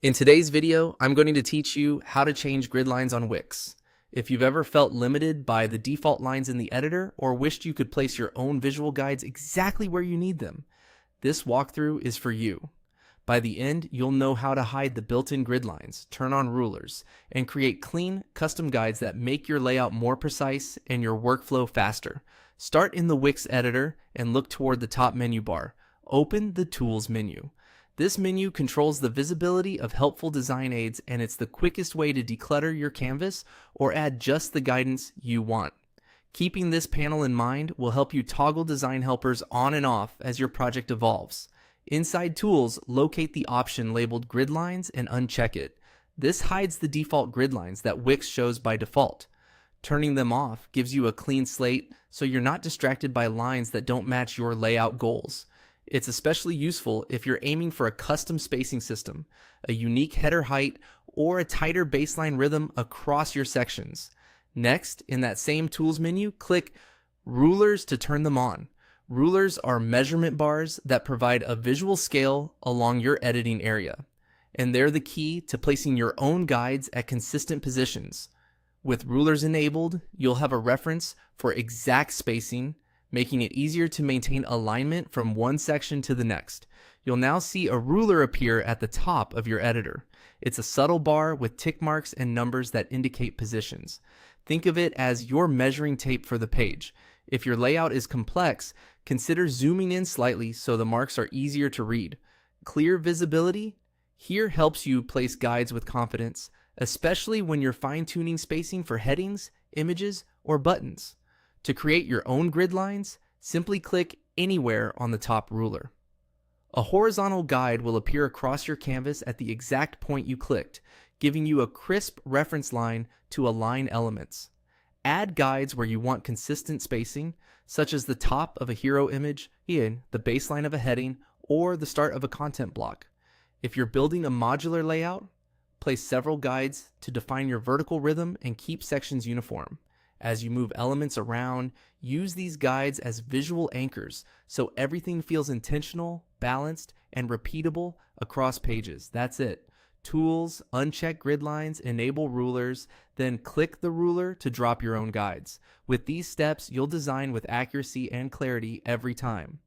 In today's video, I'm going to teach you how to change grid lines on Wix. If you've ever felt limited by the default lines in the editor or wished you could place your own visual guides exactly where you need them, this walkthrough is for you. By the end, you'll know how to hide the built-in grid lines, turn on rulers, and create clean, custom guides that make your layout more precise and your workflow faster. Start in the Wix editor and look toward the top menu bar. Open the Tools menu. This menu controls the visibility of helpful design aids, and it's the quickest way to declutter your canvas or add just the guidance you want. Keeping this panel in mind will help you toggle design helpers on and off as your project evolves. Inside Tools, locate the option labeled Grid Lines and uncheck it. This hides the default grid lines that Wix shows by default. Turning them off gives you a clean slate so you're not distracted by lines that don't match your layout goals. It's especially useful if you're aiming for a custom spacing system, a unique header height, or a tighter baseline rhythm across your sections. Next, in that same Tools menu, click Rulers to turn them on. Rulers are measurement bars that provide a visual scale along your editing area, and they're the key to placing your own guides at consistent positions. With rulers enabled, you'll have a reference for exact spacing, making it easier to maintain alignment from one section to the next. You'll now see a ruler appear at the top of your editor. It's a subtle bar with tick marks and numbers that indicate positions. Think of it as your measuring tape for the page. If your layout is complex, consider zooming in slightly so the marks are easier to read. Clear visibility here helps you place guides with confidence, especially when you're fine-tuning spacing for headings, images, or buttons. To create your own grid lines, simply click anywhere on the top ruler. A horizontal guide will appear across your canvas at the exact point you clicked, giving you a crisp reference line to align elements. Add guides where you want consistent spacing, such as the top of a hero image, the baseline of a heading, or the start of a content block. If you're building a modular layout, place several guides to define your vertical rhythm and keep sections uniform. As you move elements around, use these guides as visual anchors so everything feels intentional, balanced, and repeatable across pages. That's it. Tools, uncheck grid lines, enable rulers, then click the ruler to drop your own guides. With these steps, you'll design with accuracy and clarity every time.